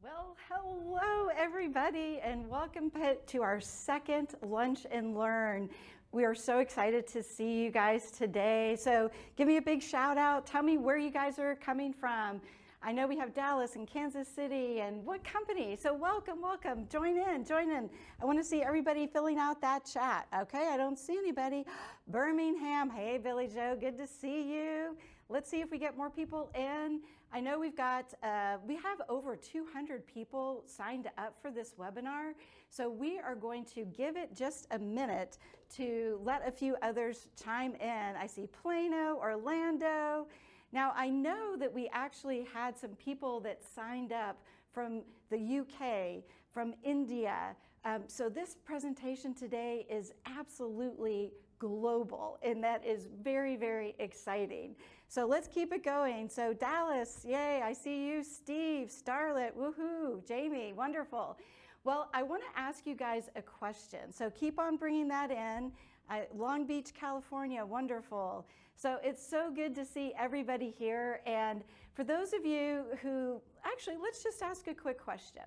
Well, hello everybody, and welcome to our second Lunch and Learn. We are so excited to see you guys today. So give me a big shout out. Tell me where you guys are coming from. I know we have Dallas and Kansas City and what company. So welcome, welcome. Join in. I want to see everybody filling out that chat. Okay, I don't see anybody. Birmingham, hey Billy Joe, good to see you. Let's see if we get more people in. I know we have over 200 people signed up for this webinar. So we are going to give it just a minute to let a few others chime in. I see Plano, Orlando. Now, I know that we actually had some people that signed up from the UK, from India. So this presentation today is absolutely global, and that is very, very exciting. So let's keep it going. So Dallas, yay, I see you. Steve, Starlet, woohoo. Jamie, wonderful. Well, I want to ask you guys a question. So keep on bringing that in. Long Beach, California, wonderful. So it's so good to see everybody here. And for those of you who, actually, let's just ask a quick question.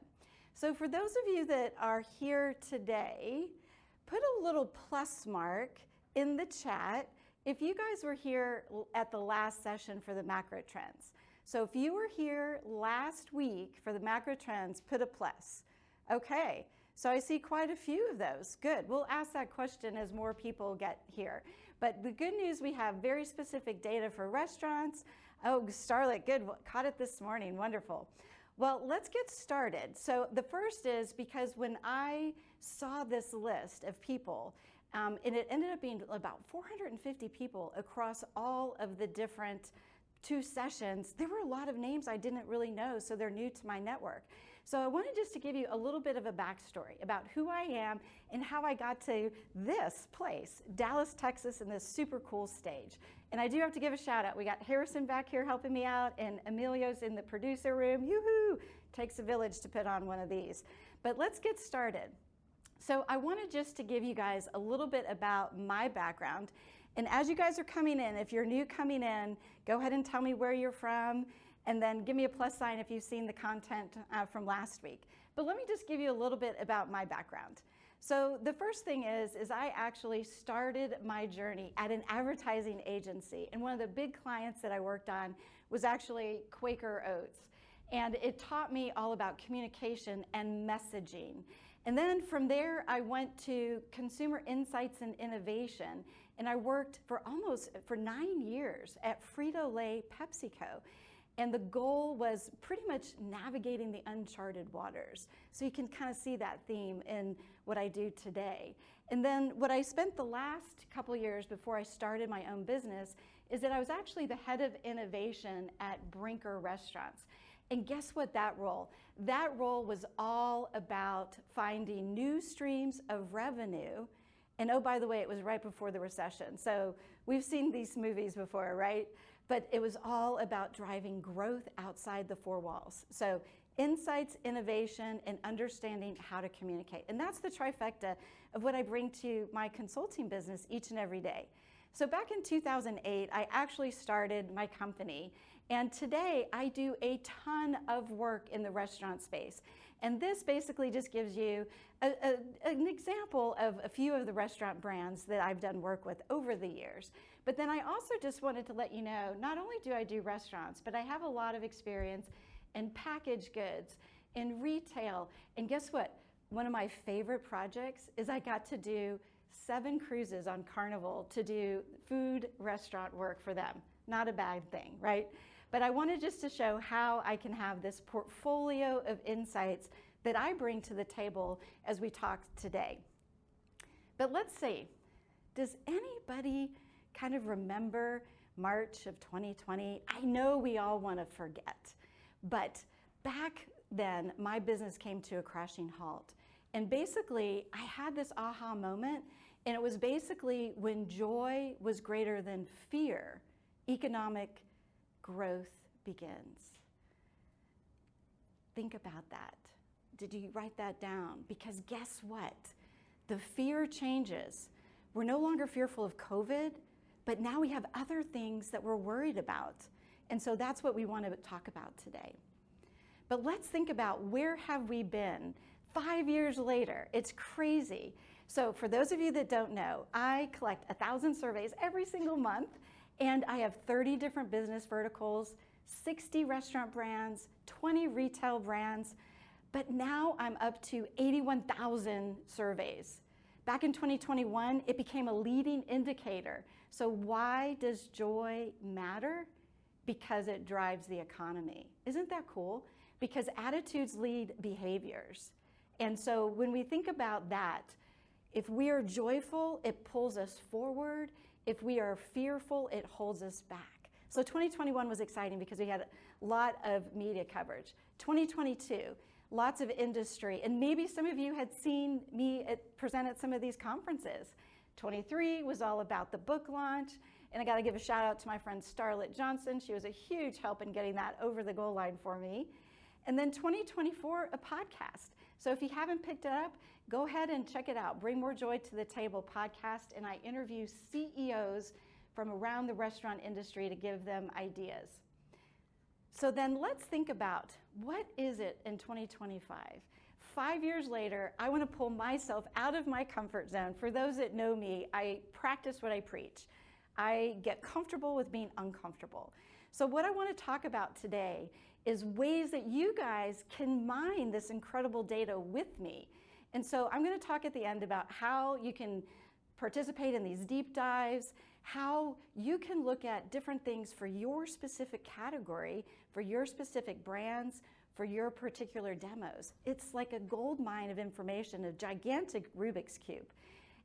So for those of you that are here today, put a little plus mark in the chat if you guys were here at the last session for the macro trends. So if you were here last week for the macro trends, put a plus. Okay. So I see quite a few of those. Good. We'll ask that question as more people get here. But the good news, we have very specific data for restaurants. Oh, Starlet, good. Caught it this morning. Wonderful. Well, let's get started. So the first is because when I saw this list of people, and it ended up being about 450 people across all of the different 2 sessions, there were a lot of names I didn't really know, so they're new to my network. So I wanted just to give you a little bit of a backstory about who I am and how I got to this place, Dallas, Texas, in this super cool stage. And I do have to give a shout out. We got Harrison back here helping me out, and Emilio's in the producer room. Yoo-hoo! Takes a village to put on one of these. But let's get started. So I wanted just to give you guys a little bit about my background. And as you guys are coming in, if you're new coming in, go ahead and tell me where you're from, and then give me a plus sign if you've seen the content from last week. But let me just give you a little bit about my background. So the first thing is I actually started my journey at an advertising agency. And one of the big clients that I worked on was actually Quaker Oats. And it taught me all about communication and messaging. And then from there, I went to consumer insights and innovation. And I worked for 9 years at Frito Lay, PepsiCo. And the goal was pretty much navigating the uncharted waters. So you can kind of see that theme in what I do today. And then what I spent the last couple of years before I started my own business is that I was actually the head of innovation at Brinker Restaurants. And guess what that role? That role was all about finding new streams of revenue. And oh, by the way, it was right before the recession. So we've seen these movies before, right? But it was all about driving growth outside the 4 walls. So insights, innovation, and understanding how to communicate. And that's the trifecta of what I bring to my consulting business each and every day. So back in 2008, I actually started my company. And today I do a ton of work in the restaurant space. And this basically just gives you an example of a few of the restaurant brands that I've done work with over the years. But then I also just wanted to let you know, not only do I do restaurants, but I have a lot of experience in packaged goods, in retail. And guess what? One of my favorite projects is I got to do 7 cruises on Carnival to do food restaurant work for them. Not a bad thing, right? But I wanted just to show how I can have this portfolio of insights that I bring to the table as we talk today. But let's see, does anybody kind of remember March of 2020? I know we all want to forget, but back then my business came to a crashing halt. And basically, I had this aha moment, and it was basically when joy was greater than fear, economic growth begins. Think about that. Did you write that down? Because guess what? The fear changes. We're no longer fearful of COVID, but now we have other things that we're worried about. And so that's what we want to talk about today. But let's think about where have we been 5 years later. It's crazy. So for those of you that don't know, I collect 1,000 surveys every single month, and I have 30 different business verticals, 60 restaurant brands, 20 retail brands, but now I'm up to 81,000 surveys. Back in 2021, it became a leading indicator. So why does joy matter? Because it drives the economy. Isn't that cool? Because attitudes lead behaviors. And so when we think about that, if we are joyful, it pulls us forward. If we are fearful, it holds us back. So 2021 was exciting because we had a lot of media coverage. 2022, lots of industry, and maybe some of you had seen me present at some of these conferences. 23 was all about the book launch, and I gotta give a shout out to my friend Starlet Johnson. She was a huge help in getting that over the goal line for me. And then 2024, a podcast. So if you haven't picked it up, go ahead and check it out. Bring More Joy to the Table podcast, and I interview CEOs from around the restaurant industry to give them ideas. So then let's think about, what is it in 2025? 5 years later, I want to pull myself out of my comfort zone. For those that know me, I practice what I preach. I get comfortable with being uncomfortable. So what I want to talk about today is ways that you guys can mine this incredible data with me. And so I'm going to talk at the end about how you can participate in these deep dives, how you can look at different things for your specific category, for your specific brands, for your particular demos. It's like a gold mine of information, a gigantic Rubik's Cube.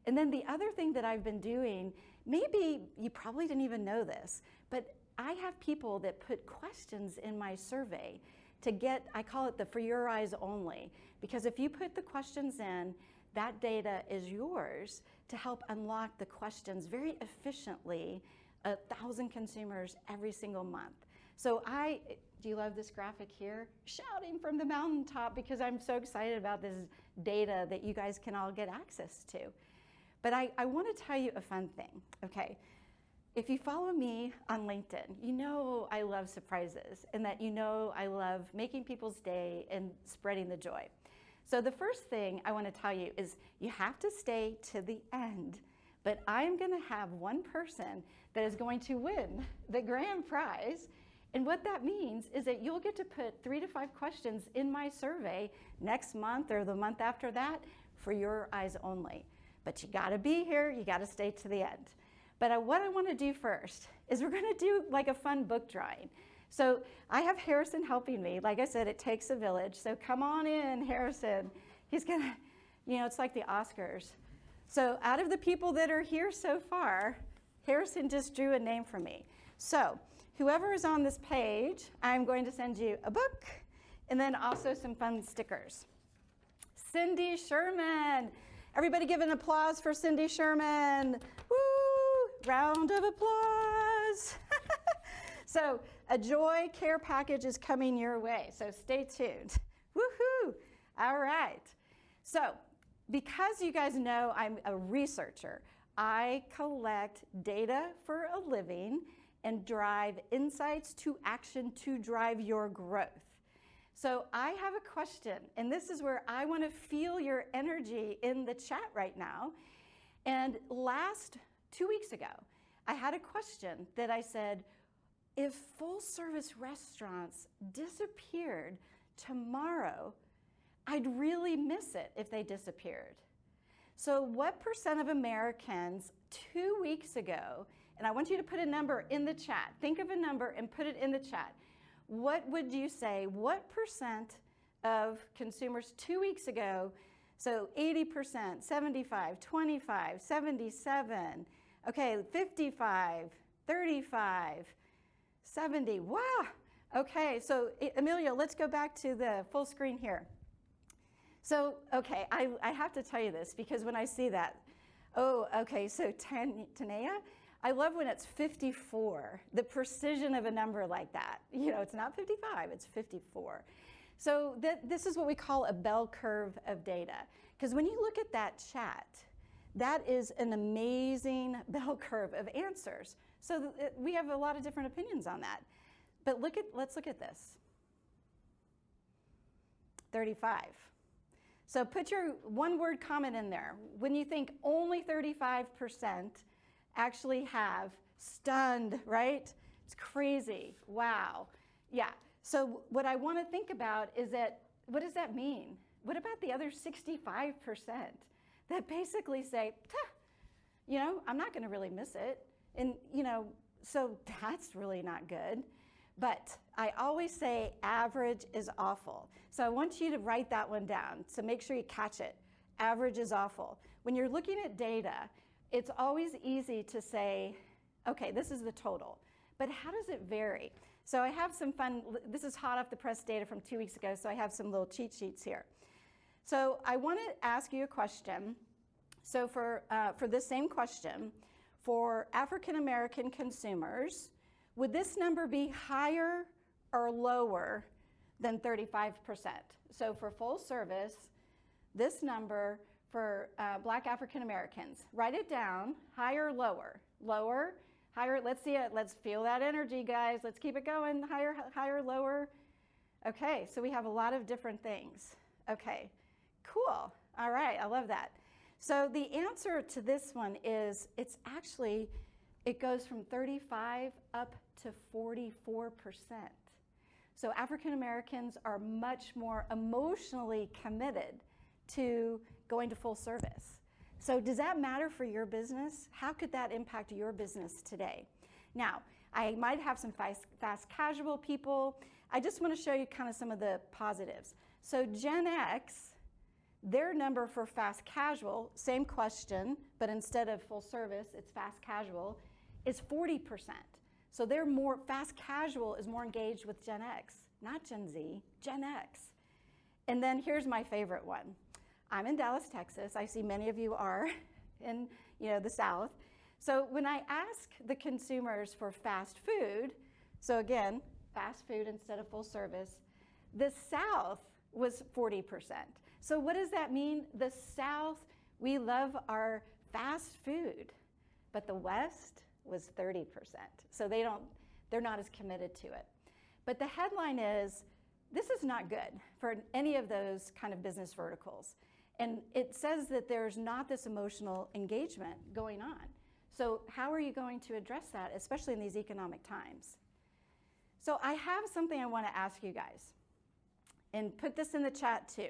And then the other thing that I've been doing, maybe you probably didn't even know this, but I have people that put questions in my survey to get, I call it the for your eyes only, because if you put the questions in, that data is yours to help unlock the questions very efficiently, 1,000 consumers every single month. So do you love this graphic here? Shouting from the mountaintop because I'm so excited about this data that you guys can all get access to. But I want to tell you a fun thing, okay? If you follow me on LinkedIn, you know I love surprises and that you know I love making people's day and spreading the joy. So the first thing I want to tell you is you have to stay to the end, but I'm going to have one person that is going to win the grand prize. And what that means is that you'll get to put 3 to 5 questions in my survey next month or the month after that for your eyes only. But you got to be here, you got to stay to the end. But what I want to do first is we're going to do like a fun book drawing. So I have Harrison helping me. Like I said, it takes a village. So come on in, Harrison. He's going to, it's like the Oscars. So out of the people that are here so far, Harrison just drew a name for me. So whoever is on this page, I'm going to send you a book and then also some fun stickers. Cindy Sherman. Everybody give an applause for Cindy Sherman. Woo! Round of applause. So a joy care package is coming your way, so stay tuned. Woohoo! All right. So because you guys know I'm a researcher, I collect data for a living and drive insights to action to drive your growth. So I have a question, and this is where I want to feel your energy in the chat right now. And 2 weeks ago, I had a question that I said, if full-service restaurants disappeared tomorrow, I'd really miss it if they disappeared. So what % of Americans 2 weeks ago, and I want you to put a number in the chat, think of a number and put it in the chat. What would you say, what % of consumers 2 weeks ago, so 80%, 75, 25, 77, okay, 55, 35, 70, wow. Okay, so Amelia, let's go back to the full screen here. So, okay, I have to tell you this because when I see that, oh, okay, so Tanea, I love when it's 54, the precision of a number like that. It's not 55, it's 54. So this is what we call a bell curve of data. Because when you look at that chat, that is an amazing bell curve of answers. So we have a lot of different opinions on that. But let's look at this. 35. So put your one-word comment in there. When you think only 35% actually have, stunned, right? It's crazy. Wow. Yeah. So what I want to think about is that, what does that mean? What about the other 65% that basically say, you know, I'm not going to really miss it. And, you know, so that's really not good. But I always say average is awful. So I want you to write that one down. So make sure you catch it. Average is awful. When you're looking at data, it's always easy to say, okay, this is the total. But how does it vary? So I have some fun, this is hot off the press data from 2 weeks ago, so I have some little cheat sheets here. So I want to ask you a question. So for this same question, for African American consumers, would this number be higher or lower than 35%? So for full service, this number for Black African Americans, write it down, higher or lower? Lower, higher, let's see it, let's feel that energy, guys. Let's keep it going, higher, lower. Okay, so we have a lot of different things. Okay, cool, all right, I love that. So the answer to this one is, it's actually, it goes from 35 up to 44%. So African Americans are much more emotionally committed to going to full service. So does that matter for your business? How could that impact your business today? Now, I might have some fast casual people. I just want to show you kind of some of the positives. So Gen X, their number for fast casual, same question, but instead of full service, it's fast casual, is 40%. So they're more, fast casual is more engaged with Gen X, not Gen Z, Gen X. And then here's my favorite one. I'm in Dallas, Texas. I see many of you are in, you know, the South. So when I ask the consumers for fast food, so again, fast food instead of full service, the South was 40%. So what does that mean? The South, we love our fast food, but the West was 30%. So they're not as committed to it. But the headline is, this is not good for any of those kind of business verticals. And it says that there's not this emotional engagement going on. So how are you going to address that, especially in these economic times? So I have something I want to ask you guys, and put this in the chat too.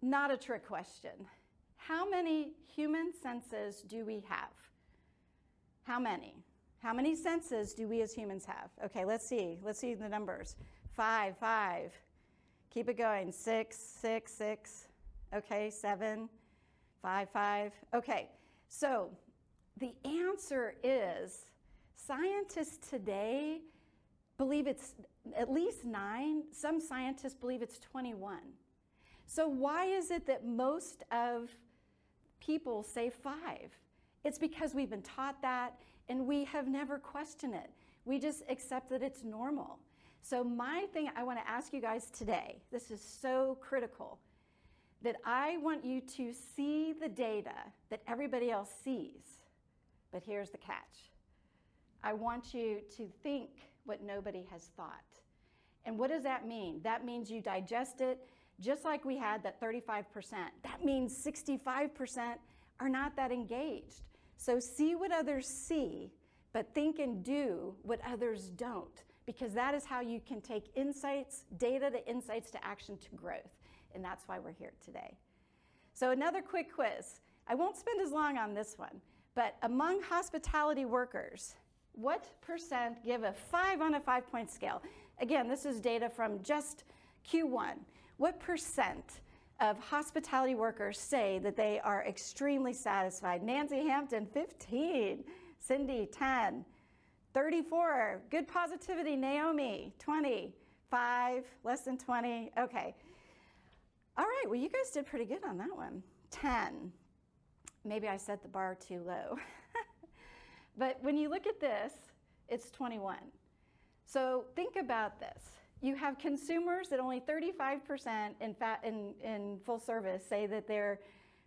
Not a trick question. How many human senses do we have? How many? How many senses do we as humans have? Okay, let's see the numbers. 5, 5. Keep it going. 6, 6, 6. Okay, 7, 5, 5. Okay, so the answer is scientists today believe it's at least 9. Some scientists believe it's 21. So why is it that most of people say 5? It's because we've been taught that and we have never questioned it. We just accept that it's normal. So my thing I want to ask you guys today, this is so critical, that I want you to see the data that everybody else sees. But here's the catch. I want you to think what nobody has thought. And what does that mean? That means you digest it, just like we had that 35%. That means 65% are not that engaged. So see what others see, but think and do what others don't, because that is how you can take insights, data to insights to action to growth. And that's why we're here today. So another quick quiz. I won't spend as long on this one, but among hospitality workers, what percent give a 5 on a 5-point scale? Again, this is data from just Q1. What percent of hospitality workers say that they are extremely satisfied? Nancy Hampton, 15. Cindy, 10. 34, good positivity. Naomi, 20. 5, less than 20. Okay. All right, well, you guys did pretty good on that one. 10. Maybe I set the bar too low. But when you look at this, it's 21. So think about this. You have consumers that only 35% in full service say that they're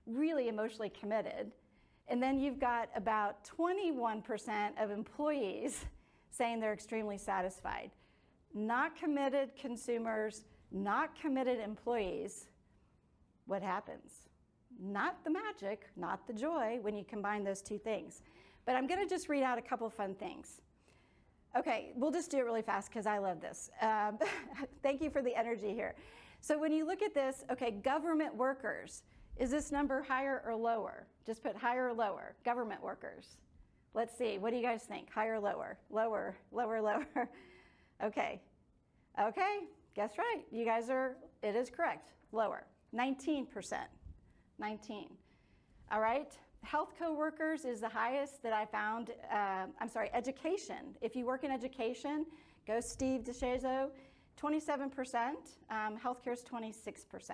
really emotionally committed. And then you've got about 21% of employees saying they're extremely satisfied. Not committed consumers, not committed employees, what happens? Not the magic, not the joy when you combine those two things. But I'm going to just read out a couple fun things. Okay, we'll just do it really fast because I love this. Thank you for the energy here. So when you look at this, okay, government workers, is this number higher or lower? Just put higher or lower, government workers. Let's see, what do you guys think? Higher or lower? Lower, lower, lower. Okay, guess right. You guys are, it is correct, lower, 19%, 19. All right, health co-workers is the highest that I found. Education. If you work in education, go Steve DeShazo, 27%, healthcare is 26%,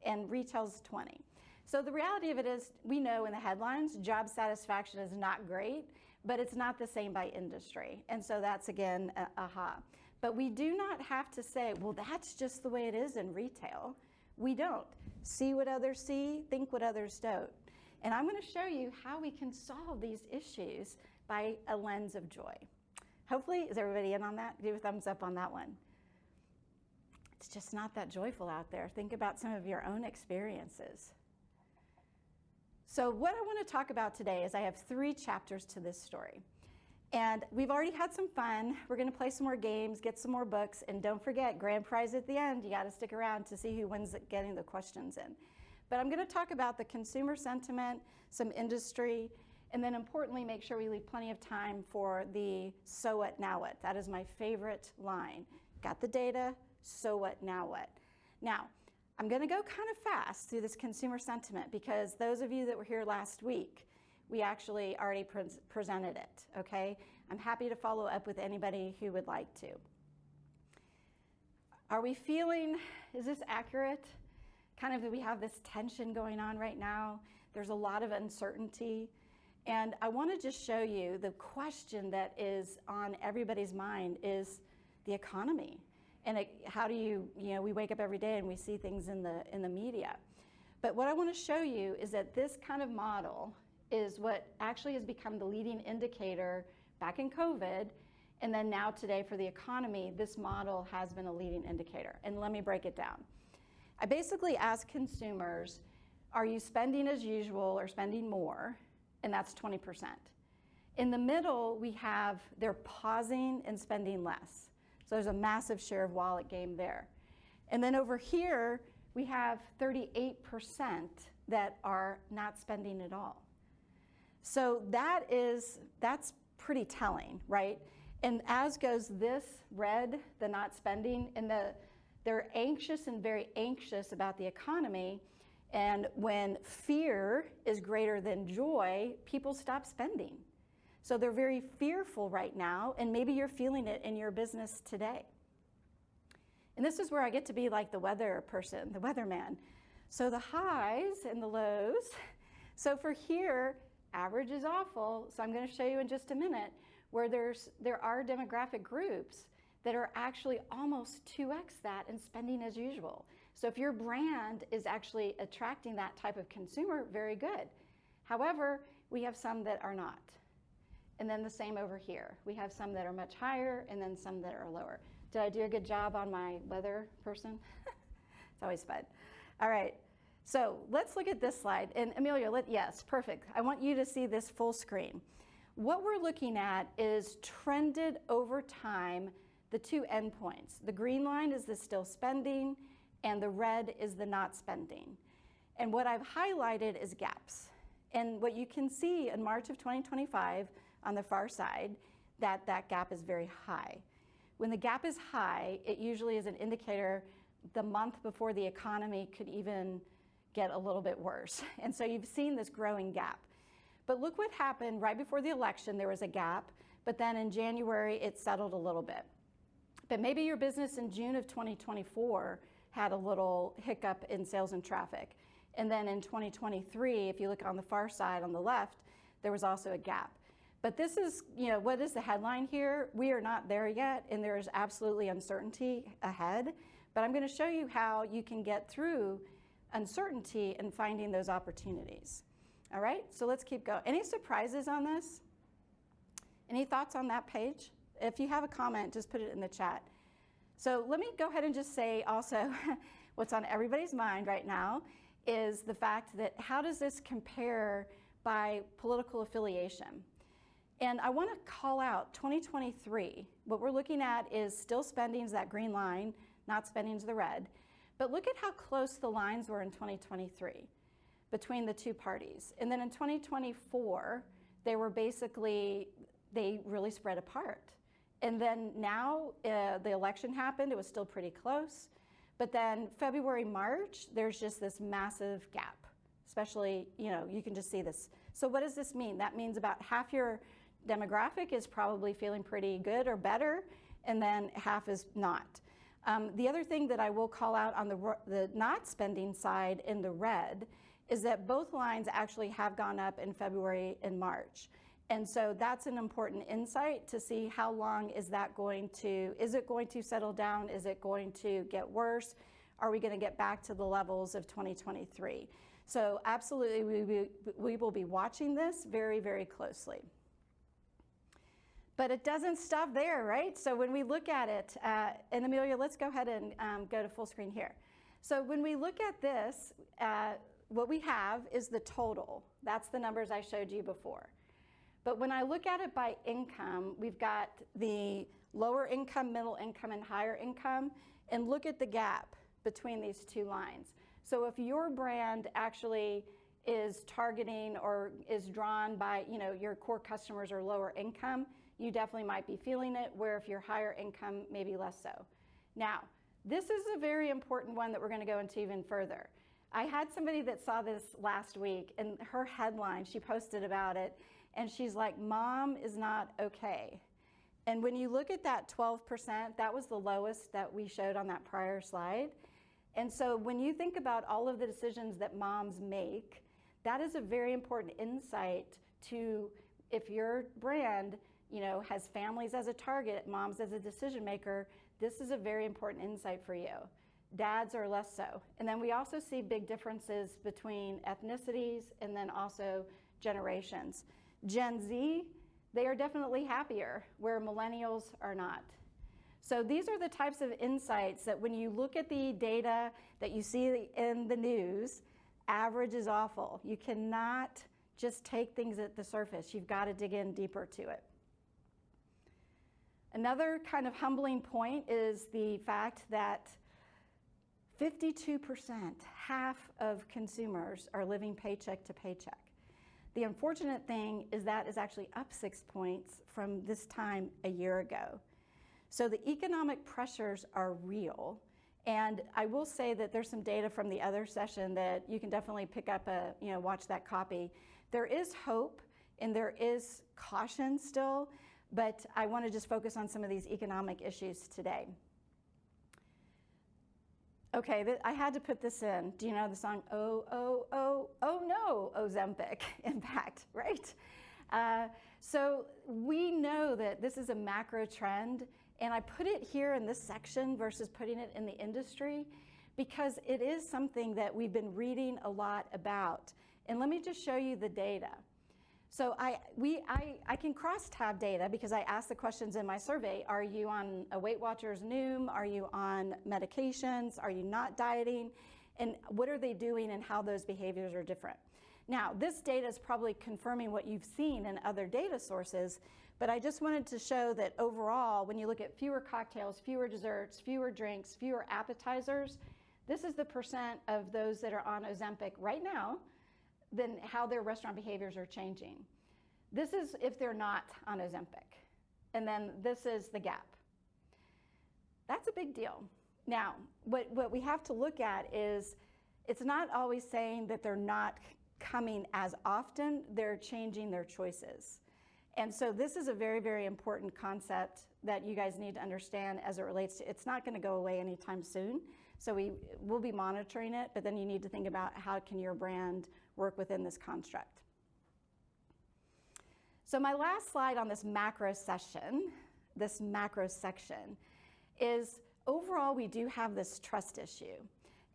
and retail's 20. So the reality of it is, we know in the headlines, job satisfaction is not great, but it's not the same by industry. And so that's, again, aha. But we do not have to say, well, that's just the way it is in retail. We don't. See what others see, think what others don't. And I'm going to show you how we can solve these issues by a lens of joy. Hopefully, is everybody in on that? Do a thumbs up on that one. It's just not that joyful out there. Think about some of your own experiences. So what I want to talk about today is I have 3 chapters to this story. And we've already had some fun. We're going to play some more games, get some more books, and don't forget, grand prize at the end. You got to stick around to see who wins getting the questions in. But I'm going to talk about the consumer sentiment, some industry, and then importantly, make sure we leave plenty of time for the so what, now what. That is my favorite line. Got the data, so what, now what? Now, I'm going to go kind of fast through this consumer sentiment because those of you that were here last week, we actually already presented it, okay? I'm happy to follow up with anybody who would like to. Are we feeling, is this accurate? Kind of, we have this tension going on right now. There's a lot of uncertainty. And I want to just show you the question that is on everybody's mind is the economy. And how do you we wake up every day and we see things in the media. But what I want to show you is that this kind of model is what actually has become the leading indicator back in COVID, and then now today for the economy, this model has been a leading indicator. And let me break it down. I basically ask consumers, are you spending as usual or spending more? And that's 20%. In the middle, we have they're pausing and spending less. So there's a massive share of wallet game there. And then over here, we have 38% that are not spending at all. So that's pretty telling, right? And as goes this red, the not spending, and they're anxious and very anxious about the economy. And when fear is greater than joy, people stop spending. So they're very fearful right now, and maybe you're feeling it in your business today. And this is where I get to be like the weather person, the weatherman. So the highs and the lows. So for here, average is awful. So I'm going to show you in just a minute where there are demographic groups that are actually almost 2x that and spending as usual. So if your brand is actually attracting that type of consumer, very good. However, we have some that are not. And then the same over here. We have some that are much higher and then some that are lower. Did I do a good job on my weather person? It's always fun. All right, so let's look at this slide. And Amelia, yes, perfect. I want you to see this full screen. What we're looking at is trended over time, the 2 endpoints. The green line is the still spending, and the red is the not spending. And what I've highlighted is gaps. And what you can see in March of 2025, on the far side, that gap is very high. When the gap is high, it usually is an indicator the month before the economy could even get a little bit worse. And so you've seen this growing gap. But look what happened right before the election, there was a gap, but then in January it settled a little bit. But maybe your business in June of 2024 had a little hiccup in sales and traffic. And then in 2023, if you look on the far side on the left, there was also a gap. But this is, what is the headline here? We are not there yet, and there is absolutely uncertainty ahead. But I'm going to show you how you can get through uncertainty and finding those opportunities. All right, so let's keep going. Any surprises on this? Any thoughts on that page? If you have a comment, just put it in the chat. So let me go ahead and just say also what's on everybody's mind right now is the fact that how does this compare by political affiliation? And I want to call out 2023. What we're looking at is still spending's that green line, not spending's the red. But look at how close the lines were in 2023 between the two parties. And then in 2024, they really spread apart. And then now the election happened, it was still pretty close. But then February, March, there's just this massive gap, especially, you can just see this. So what does this mean? That means about half your demographic is probably feeling pretty good or better, and then half is not. The other thing that I will call out on the not spending side in the red is that both lines actually have gone up in February and March. And so that's an important insight to see how long is it going to settle down? Is it going to get worse? Are we going to get back to the levels of 2023? So absolutely, we will be watching this very, very closely. But it doesn't stop there, right? So when we look at it, and Amelia, let's go ahead and go to full screen here. So when we look at this, what we have is the total. That's the numbers I showed you before. But when I look at it by income, we've got the lower income, middle income, and higher income, and look at the gap between these two lines. So if your brand actually is targeting or is drawn by, your core customers are lower income, you definitely might be feeling it, where if you're higher income, maybe less so. Now, this is a very important one that we're gonna go into even further. I had somebody that saw this last week, and her headline, she posted about it, and she's like, "Mom is not okay." And when you look at that 12%, that was the lowest that we showed on that prior slide. And so when you think about all of the decisions that moms make, that is a very important insight to, if your brand has families as a target, moms as a decision maker, this is a very important insight for you. Dads are less so. And then we also see big differences between ethnicities and then also generations. Gen Z, they are definitely happier, where millennials are not. So these are the types of insights that when you look at the data that you see in the news, average is awful. You cannot just take things at the surface. You've got to dig in deeper to it. Another kind of humbling point is the fact that 52%, half of consumers are living paycheck to paycheck. The unfortunate thing is that is actually up 6 points from this time a year ago. So the economic pressures are real. And I will say that there's some data from the other session that you can definitely pick up, watch that copy. There is hope and there is caution still, but I want to just focus on some of these economic issues today. Okay, I had to put this in. Do you know the song, Oh, oh, oh, oh no, Ozempic impact, right? So we know that this is a macro trend, and I put it here in this section versus putting it in the industry because it is something that we've been reading a lot about. And let me just show you the data. So I can cross-tab data because I asked the questions in my survey. Are you on a Weight Watchers Noom? Are you on medications? Are you not dieting? And what are they doing and how those behaviors are different? Now, this data is probably confirming what you've seen in other data sources, but I just wanted to show that overall, when you look at fewer cocktails, fewer desserts, fewer drinks, fewer appetizers, this is the percent of those that are on Ozempic right now than how their restaurant behaviors are changing. This is if they're not on Ozempic. And then this is the gap. That's a big deal. Now, what we have to look at is it's not always saying that they're not coming as often, they're changing their choices. And so this is a very, very important concept that you guys need to understand as it relates to, it's not gonna go away anytime soon. So we'll be monitoring it, but then you need to think about how can your brand work within this construct. So my last slide on this macro section is overall we do have this trust issue.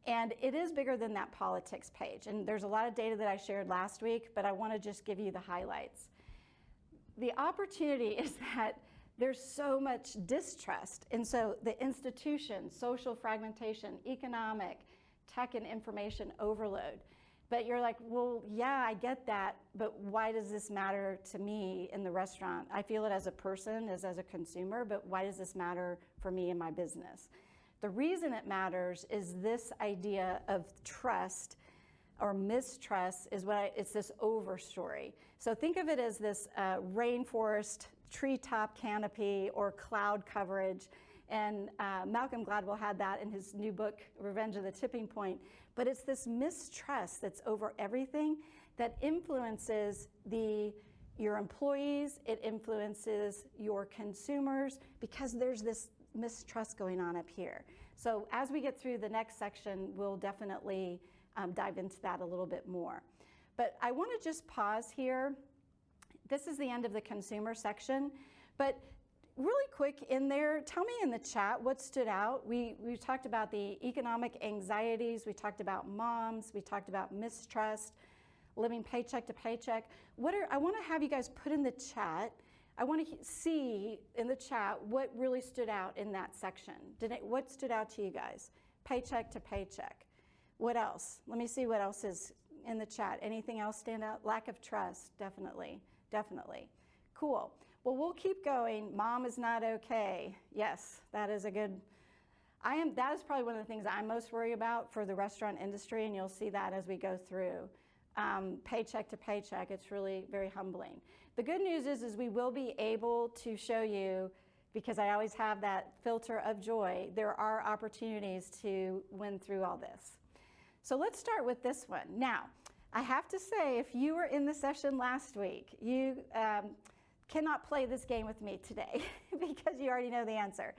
And it is bigger than that politics page. And there's a lot of data that I shared last week, but I want to just give you the highlights. The opportunity is that there's so much distrust. And so the institution, social fragmentation, economic, tech and information overload. But you're like, well, yeah, I get that, but why does this matter to me in the restaurant? I feel it as a person, as a consumer, but why does this matter for me and my business? The reason it matters is this idea of trust or mistrust is it's this overstory. So think of it as this rainforest, treetop canopy, or cloud coverage. And Malcolm Gladwell had that in his new book, Revenge of the Tipping Point. But it's this mistrust that's over everything that influences your employees, it influences your consumers, because there's this mistrust going on up here. So as we get through the next section, we'll definitely dive into that a little bit more. But I want to just pause here. This is the end of the consumer section, but really quick in there, tell me in the chat what stood out. We talked about the economic anxieties, we talked about moms, we talked about mistrust, living paycheck to paycheck. I want to have you guys put in the chat, I want to see in the chat what really stood out in that section. What stood out to you guys? Paycheck to paycheck. What else? Let me see what else is in the chat. Anything else stand out? Lack of trust, definitely. Cool. Well, we'll keep going. Mom is not okay. Yes, that is a good, that is probably one of the things I'm most worried about for the restaurant industry, and you'll see that as we go through. Paycheck to paycheck, it's really very humbling. The good news is we will be able to show you, because I always have that filter of joy, there are opportunities to win through all this. So let's start with this one. Now, I have to say, if you were in the session last week, you cannot play this game with me today because you already know the answer.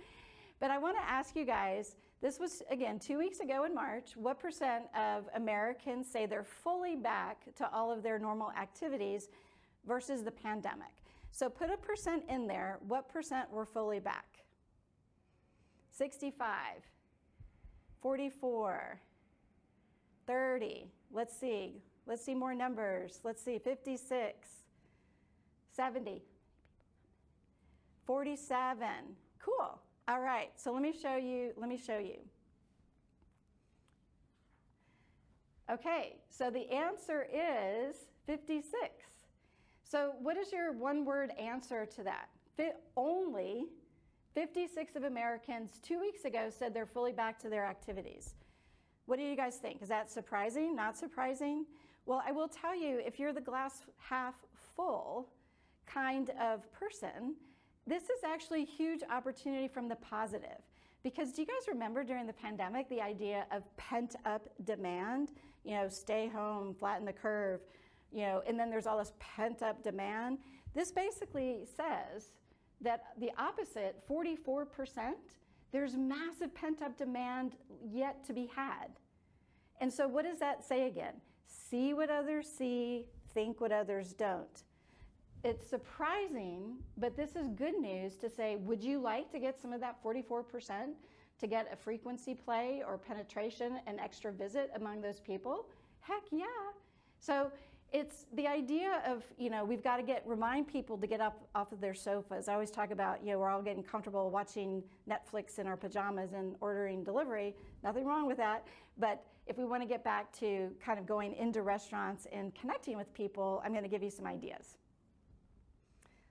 But I want to ask you guys, this was, again, 2 weeks ago in March, what % of Americans say they're fully back to all of their normal activities versus the pandemic? So put a % in there. What % were fully back? 65, 44, 30. Let's see more numbers. Let's see, 56, 70, 47. Cool. All right, so let me show you. Okay, so the answer is 56. So what is your one-word answer to that? Only 56 of Americans 2 weeks ago said they're fully back to their activities. What do you guys think? Is that surprising? Not surprising? Well, I will tell you, if you're the glass half full kind of person, this is actually a huge opportunity from the positive. Because do you guys remember during the pandemic, the idea of pent up demand? Stay home, flatten the curve, and then there's all this pent up demand. This basically says that the opposite, 44%, there's massive pent up demand yet to be had. And so what does that say again? See what others see, think what others don't. It's surprising, but this is good news to say, would you like to get some of that 44% to get a frequency play or penetration, an extra visit among those people? Heck yeah. So it's the idea of, we've got to remind people to get up off of their sofas. I always talk about, we're all getting comfortable watching Netflix in our pajamas and ordering delivery. Nothing wrong with that. But if we want to get back to kind of going into restaurants and connecting with people, I'm going to give you some ideas.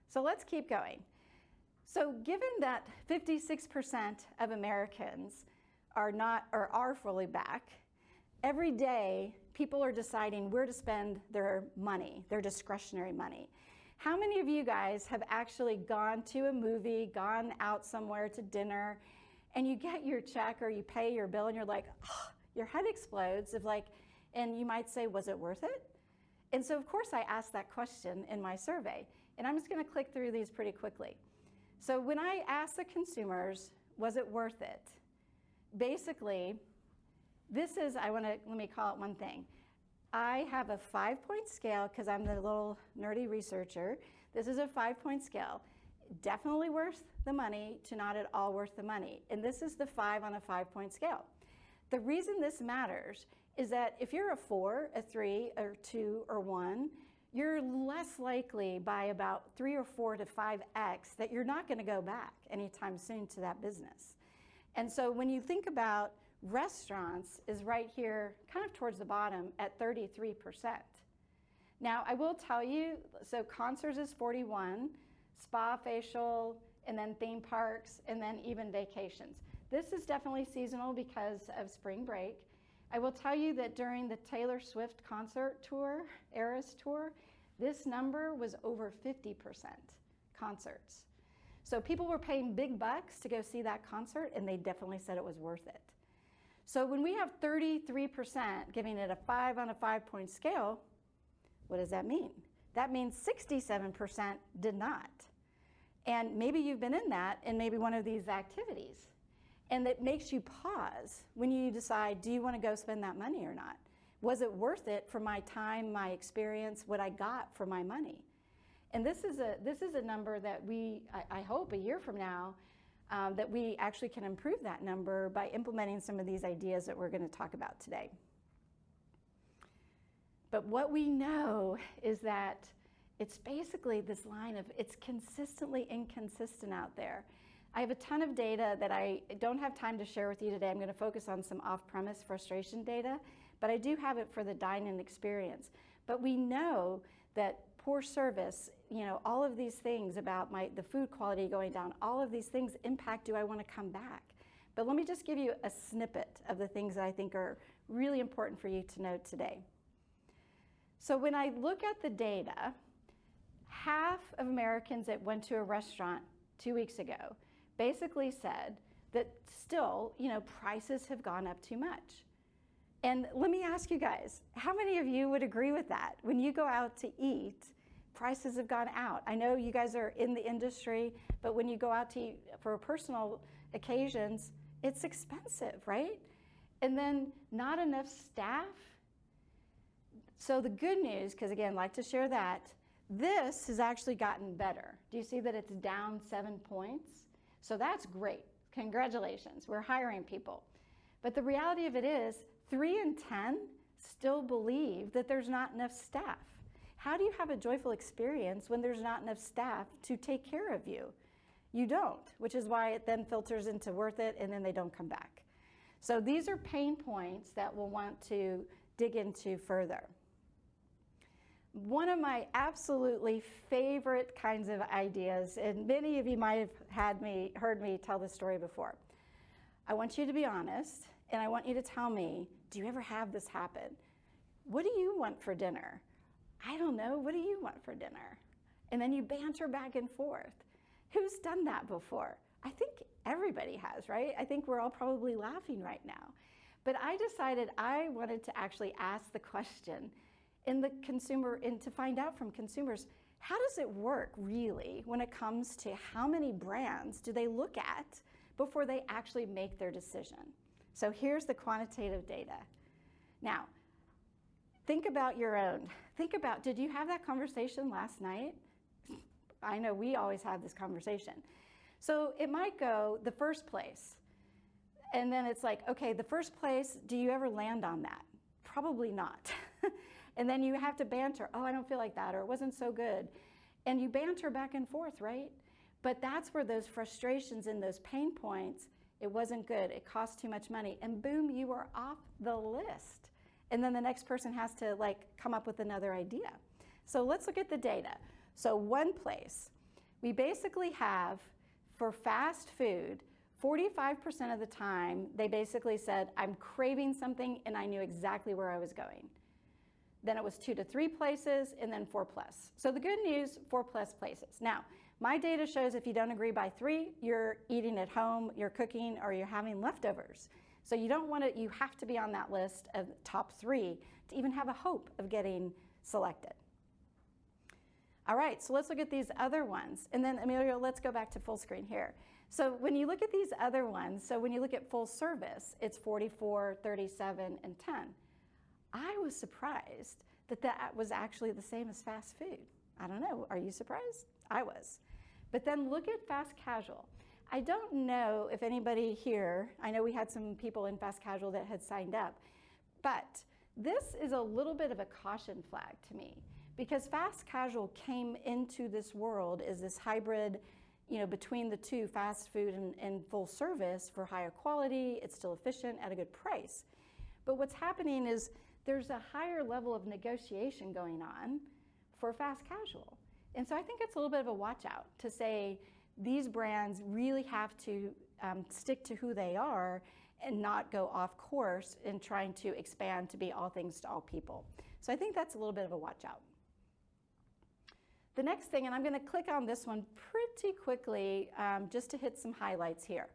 So let's keep going. So given that 56% of Americans are fully back, every day people are deciding where to spend their money, their discretionary money. How many of you guys have actually gone to a movie, gone out somewhere to dinner, and you get your check or you pay your bill and you're like, oh, your head explodes and you might say, was it worth it? And so of course I asked that question in my survey. And I'm just going to click through these pretty quickly. So when I asked the consumers, was it worth it? Basically, let me call it one thing. I have a 5-point scale because I'm the little nerdy researcher. This is a 5-point scale. Definitely worth the money to not at all worth the money. And this is the 5 on a 5-point scale. The reason this matters is that if you're a 4, a 3, or 2, or 1, you're less likely by about 3 or 4 to 5x that you're not going to go back anytime soon to that business. And so when you think about restaurants is right here, kind of towards the bottom at 33%. Now, I will tell you, so concerts is 41, spa, facial, and then theme parks, and then even vacations. This is definitely seasonal because of spring break. I will tell you that during the Taylor Swift concert tour, Eras tour, this number was over 50% concerts. So people were paying big bucks to go see that concert, and they definitely said it was worth it. So when we have 33% giving it a 5 on a 5-point scale, what does that mean? That means 67% did not. And maybe you've been in that in maybe one of these activities. And it makes you pause when you decide, do you want to go spend that money or not? Was it worth it for my time, my experience, what I got for my money? And this is a number that I hope a year from now, that we actually can improve that number by implementing some of these ideas that we're going to talk about today. But what we know is that it's basically this line of it's consistently inconsistent out there. I have a ton of data that I don't have time to share with you today. I'm going to focus on some off-premise frustration data, but I do have it for the dine-in experience. But we know that poor service, all of these things about the food quality going down, all of these things impact, do I want to come back? But let me just give you a snippet of the things that I think are really important for you to know today. So when I look at the data, half of Americans that went to a restaurant 2 weeks ago basically said that still, prices have gone up too much. And let me ask you guys, how many of you would agree with that? When you go out to eat, prices have gone out. I know you guys are in the industry, but when you go out to eat for personal occasions, it's expensive, right? And then not enough staff. So the good news, because again, I like to share that, this has actually gotten better. Do you see that it's down 7 points? So that's great. Congratulations, we're hiring people. But the reality of it is 3 in 10 still believe that there's not enough staff. How do you have a joyful experience when there's not enough staff to take care of you? You don't, which is why it then filters into worth it and then they don't come back. So these are pain points that we'll want to dig into further. One of my absolutely favorite kinds of ideas, and many of you might have heard me tell this story before. I want you to be honest, and I want you to tell me, do you ever have this happen? What do you want for dinner? I don't know, what do you want for dinner? And then you banter back and forth. Who's done that before? I think everybody has, right? I think we're all probably laughing right now. But I decided I wanted to actually ask the question and to find out from consumers, how does it work really when it comes to how many brands do they look at before they actually make their decision? So here's the quantitative data. Now, think about your own. Did you have that conversation last night? I know we always have this conversation. So it might go the first place. And then it's like, okay, the first place, do you ever land on that? Probably not. And then you have to banter, oh, I don't feel like that, or it wasn't so good. And you banter back and forth, right? But that's where those frustrations and those pain points, it wasn't good, it cost too much money, and boom, you are off the list. And then the next person has to come up with another idea. So let's look at the data. So one place, we basically have, for fast food, 45% of the time, they basically said, I'm craving something and I knew exactly where I was going. Then it was 2 to 3 places, and then 4+. So the good news, 4+ places. Now, my data shows if you don't agree by 3, you're eating at home, you're cooking, or you're having leftovers. So you have to be on that list of top 3 to even have a hope of getting selected. All right, so let's look at these other ones. And then, Emilio, let's go back to full screen here. So when you look at these other ones, so when you look at full service, it's 44, 37, and 10. I was surprised that that was actually the same as fast food. I don't know, are you surprised? I was. But then look at fast casual. I don't know if anybody here, I know we had some people in fast casual that had signed up, but this is a little bit of a caution flag to me because fast casual came into this world as this hybrid, between the two, fast food and full service for higher quality. It's still efficient at a good price. But what's happening is there's a higher level of negotiation going on for fast casual. And so I think it's a little bit of a watch out to say these brands really have to stick to who they are and not go off course in trying to expand to be all things to all people. So I think that's a little bit of a watch out. The next thing, and I'm going to click on this one pretty quickly just to hit some highlights here.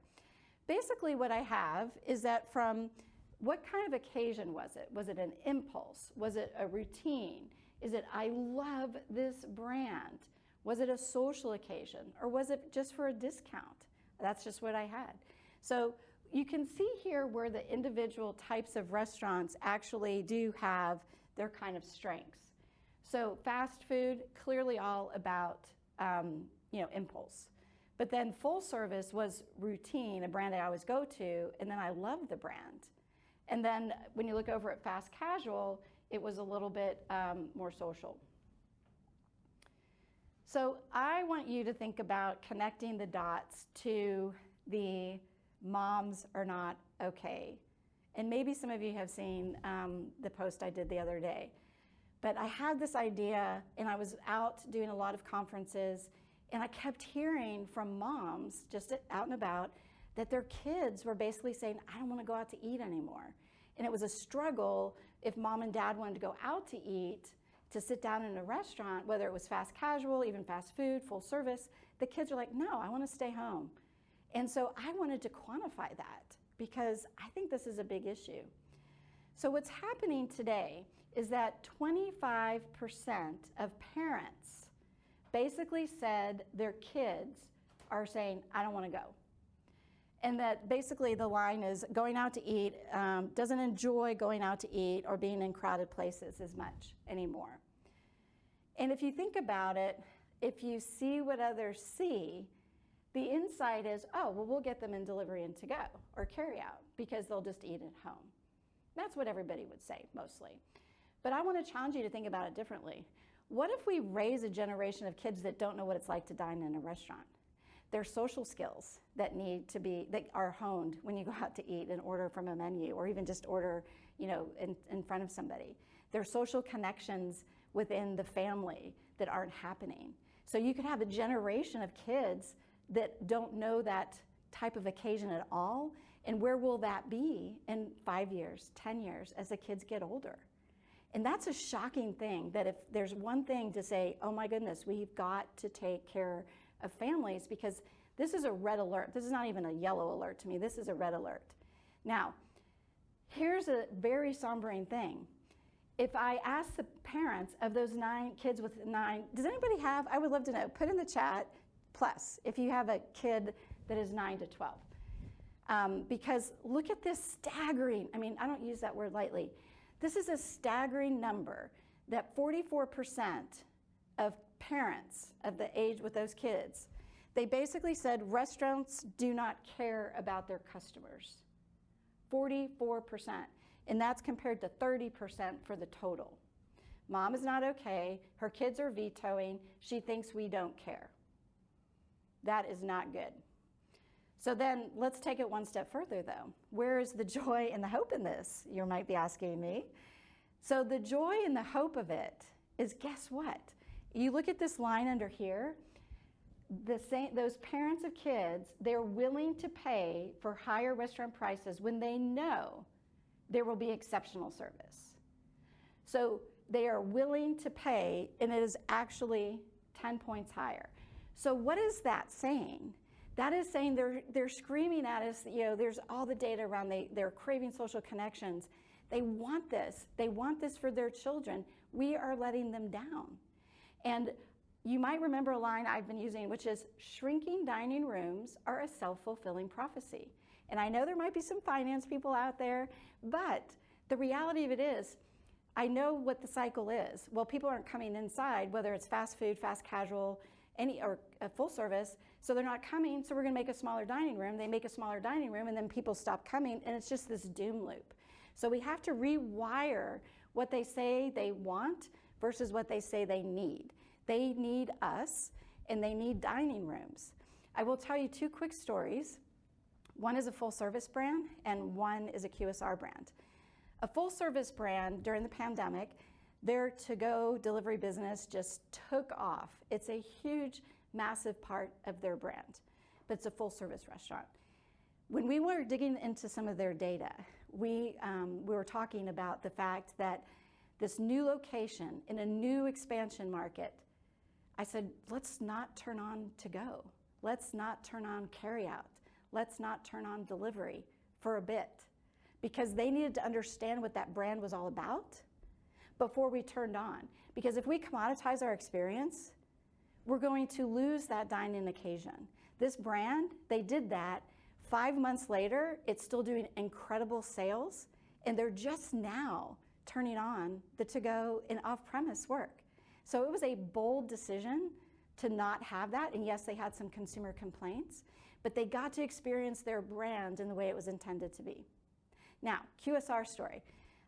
Basically what I have is that from what kind of occasion was it? Was it an impulse? Was it a routine? Is it, I love this brand? Was it a social occasion? Or was it just for a discount? That's just what I had. So you can see here where the individual types of restaurants actually do have their kind of strengths. So fast food, clearly all about impulse. But then full service was routine, a brand I always go to, and then I love the brand. And then when you look over at fast casual, it was a little bit more social. So I want you to think about connecting the dots to the moms are not okay. And maybe some of you have seen the post I did the other day. But I had this idea, and I was out doing a lot of conferences, and I kept hearing from moms just out and about that their kids were basically saying, I don't want to go out to eat anymore. And it was a struggle if mom and dad wanted to go out to eat, to sit down in a restaurant, whether it was fast casual, even fast food, full service. The kids are like, no, I want to stay home. And so I wanted to quantify that because I think this is a big issue. So what's happening today is that 25% of parents basically said their kids are saying, I don't want to go. And that basically the line is going out to eat, doesn't enjoy going out to eat or being in crowded places as much anymore. And if you think about it, if you see what others see, the insight is, oh, well, we'll get them in delivery and to go or carry out because they'll just eat at home. That's what everybody would say mostly. But I want to challenge you to think about it differently. What if we raise a generation of kids that don't know what it's like to dine in a restaurant? Their social skills that are honed when you go out to eat and order from a menu or even just order, in front of somebody. Their social connections within the family that aren't happening. So you could have a generation of kids that don't know that type of occasion at all. And where will that be in 5 years, 10 years as the kids get older? And that's a shocking thing, that if there's one thing to say, oh my goodness, we've got to take care of families, because this is a red alert. This is not even a yellow alert to me. This is a red alert. Now, here's a very sombering thing. If I ask the parents of those 9 kids with 9, does anybody have, I would love to know, put in the chat, plus, if you have a kid that is 9 to 12. Because look at this staggering, I don't use that word lightly. This is a staggering number that 44% of parents of the age with those kids, they basically said restaurants do not care about their customers. 44%. And that's compared to 30% for the total. Mom is not okay. Her kids are vetoing. She thinks we don't care. That is not good. So then let's take it one step further though. Where is the joy and the hope in this? You might be asking me. So the joy and the hope of it is, guess what? You look at this line under here, those parents of kids, they're willing to pay for higher restaurant prices when they know there will be exceptional service. So they are willing to pay, and it is actually 10 points higher. So what is that saying? That is saying they're screaming at us, there's all the data around, they're craving social connections. They want this. They want this for their children. We are letting them down. And you might remember a line I've been using, which is shrinking dining rooms are a self-fulfilling prophecy. And I know there might be some finance people out there, but the reality of it is, I know what the cycle is. Well, people aren't coming inside, whether it's fast food, fast casual, or a full service, so they're not coming, so we're gonna make a smaller dining room. They make a smaller dining room, and then people stop coming, and it's just this doom loop. So we have to rewire what they say they want versus what they say they need. They need us, and they need dining rooms. I will tell you 2 quick stories. One is a full service brand, and one is a QSR brand. A full service brand, during the pandemic, their to-go delivery business just took off. It's a huge, massive part of their brand, but it's a full service restaurant. When we were digging into some of their data, we were talking about the fact that this new location in a new expansion market, I said, let's not turn on to-go. Let's not turn on carryout. Let's not turn on delivery for a bit, because they needed to understand what that brand was all about before we turned on. Because if we commoditize our experience, we're going to lose that dine-in occasion. This brand, they did that. 5 months later, it's still doing incredible sales, and they're just now turning on the to-go and off-premise work. So it was a bold decision to not have that, and yes, they had some consumer complaints, but they got to experience their brand in the way it was intended to be. Now, QSR story.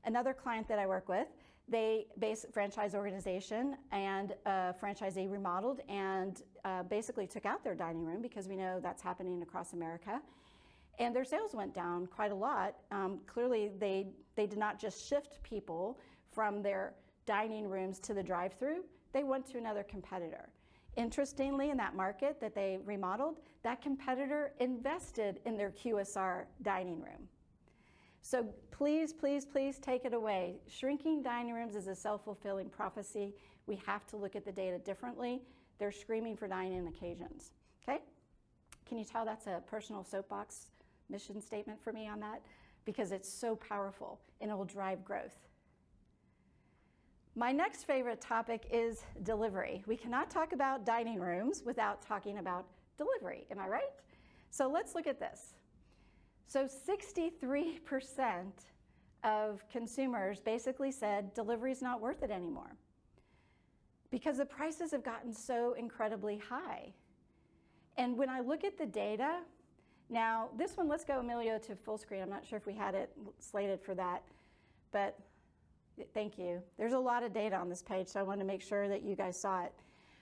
Another client that I work with, they franchise organization, and a franchisee remodeled and basically took out their dining room, because we know that's happening across America. And their sales went down quite a lot. Clearly, they did not just shift people from their dining rooms to the drive-through. They went to another competitor. Interestingly, in that market that they remodeled, that competitor invested in their QSR dining room. So please, please, please take it away. Shrinking dining rooms is a self-fulfilling prophecy. We have to look at the data differently. They're screaming for dine-in occasions, okay? Can you tell that's a personal soapbox mission statement for me on that? Because it's so powerful and it will drive growth. My next favorite topic is delivery. We cannot talk about dining rooms without talking about delivery, am I right? So let's look at this. So 63% of consumers basically said delivery is not worth it anymore, because the prices have gotten so incredibly high. And when I look at the data, now this one, let's go, Emilio, to full screen. I'm not sure if we had it slated for that, but thank you. There's a lot of data on this page, so I want to make sure that you guys saw it.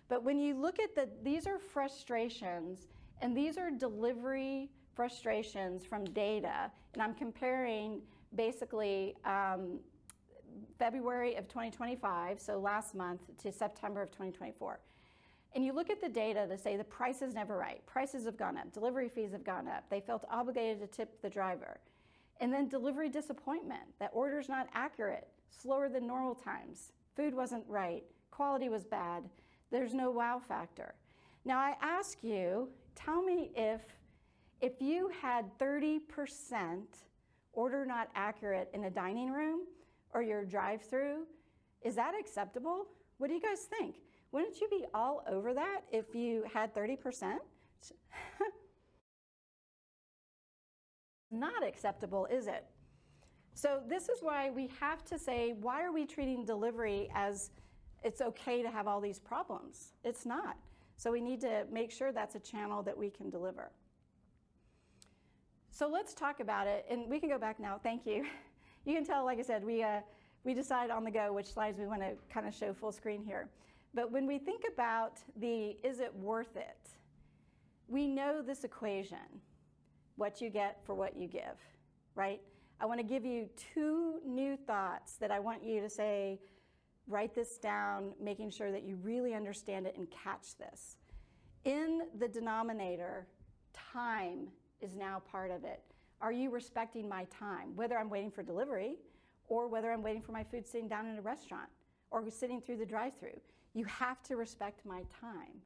But when you look at these are frustrations, and these are delivery frustrations from data, and I'm comparing basically February of 2025, so last month, to September of 2024. And you look at the data to say the price is never right. Prices have gone up, delivery fees have gone up, they felt obligated to tip the driver. And then delivery disappointment, that order's not accurate, slower than normal times, food wasn't right, quality was bad, there's no wow factor. Now I ask you, tell me if you had 30% order not accurate in a dining room or your drive-through, is that acceptable? What do you guys think? Wouldn't you be all over that if you had 30%? Not acceptable, is it? So this is why we have to say, why are we treating delivery as it's okay to have all these problems? It's not. So we need to make sure that's a channel that we can deliver. So let's talk about it, and we can go back now, thank you. You can tell, like I said, we decide on the go which slides we want to kind of show full screen here. But when we think about is it worth it, we know this equation, what you get for what you give, right? I want to give you 2 new thoughts that I want you to say, write this down, making sure that you really understand it and catch this. In the denominator, time is now part of it. Are you respecting my time, whether I'm waiting for delivery or whether I'm waiting for my food sitting down in a restaurant or sitting through the drive-through? You have to respect my time.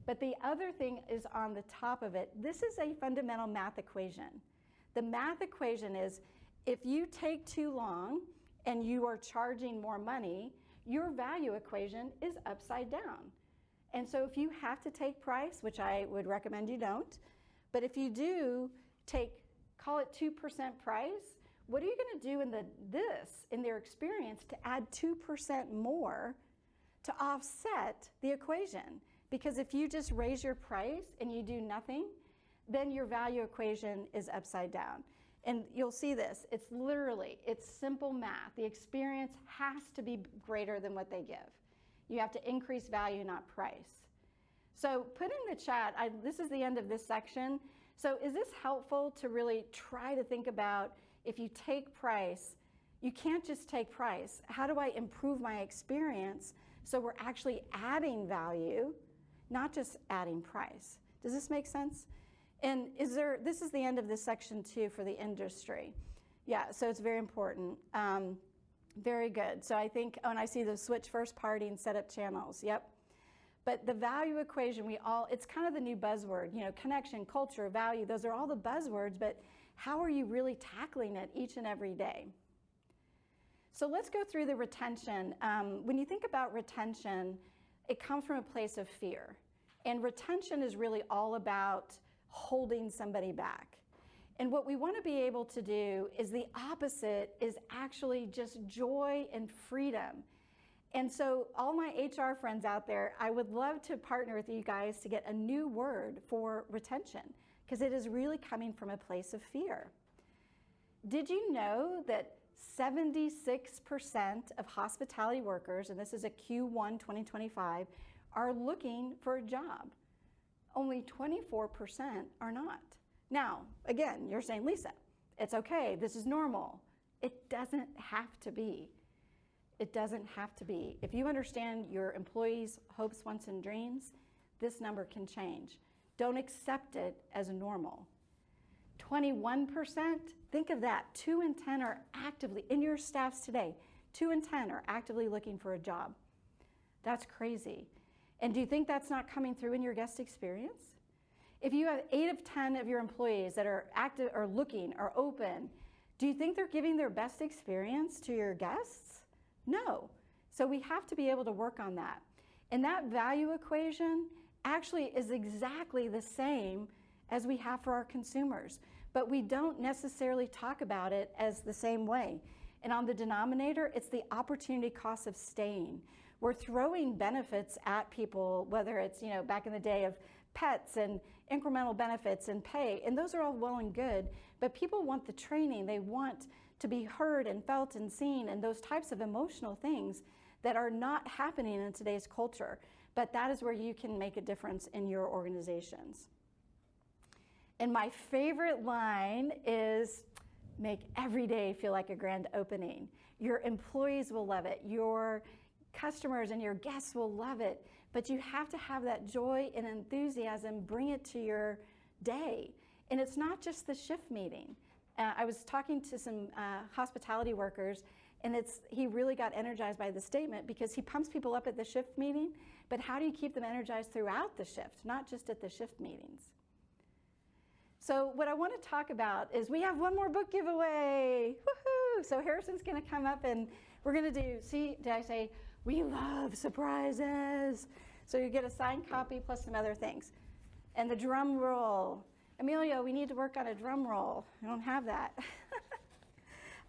But the other thing is on the top of it, this is a fundamental math equation. The math equation is, if you take too long and you are charging more money, your value equation is upside down. And so if you have to take price, which I would recommend you don't, but if you do call it 2% price, what are you going to do in their experience to add 2% more to offset the equation? Because if you just raise your price and you do nothing, then your value equation is upside down. And you'll see this, it's literally, it's simple math. The experience has to be greater than what they give. You have to increase value, not price. So put in the chat, this is the end of this section. So is this helpful to really try to think about, if you take price, you can't just take price. How do I improve my experience so we're actually adding value, not just adding price? Does this make sense? And this is the end of this section too for the industry. Yeah, so it's very important. Very good. So I think, and I see the switch first party and set up channels. Yep. But the value equation, it's kind of the new buzzword, connection, culture, value, those are all the buzzwords, but how are you really tackling it each and every day? So let's go through the retention. When you think about retention, it comes from a place of fear. And retention is really all about holding somebody back. And what we want to be able to do is the opposite, is actually just joy and freedom. And so all my HR friends out there, I would love to partner with you guys to get a new word for retention, because it is really coming from a place of fear. Did you know that 76% of hospitality workers, and this is a Q1 2025, are looking for a job? Only 24% are not. Now, again, you're saying, Lisa, it's okay, this is normal. It doesn't have to be. It doesn't have to be. If you understand your employees' hopes, wants, and dreams, this number can change. Don't accept it as normal. 21%, think of that, 2 in 10 are actively, in your staffs today, 2 in 10 are actively looking for a job. That's crazy. And do you think that's not coming through in your guest experience? If you have 8 of 10 of your employees that are active or looking or open, do you think they're giving their best experience to your guests? No. So we have to be able to work on that. And that value equation actually is exactly the same as we have for our consumers, but we don't necessarily talk about it as the same way. And on the denominator, it's the opportunity cost of staying. We're throwing benefits at people, whether it's, back in the day of pets and incremental benefits and pay, and those are all well and good, but people want the training. They want to be heard and felt and seen, and those types of emotional things that are not happening in today's culture. But that is where you can make a difference in your organizations. And my favorite line is, make every day feel like a grand opening. Your employees will love it. Your customers and your guests will love it. But you have to have that joy and enthusiasm, bring it to your day. And it's not just the shift meeting. I was talking to some hospitality workers, and he really got energized by the statement, because he pumps people up at the shift meeting, but how do you keep them energized throughout the shift, not just at the shift meetings? So what I want to talk about is we have one more book giveaway. Woohoo! So Harrison's going to come up and we're going to do, did I say, we love surprises. So you get a signed copy plus some other things. And the drum roll. Emilio, we need to work on a drum roll. I don't have that.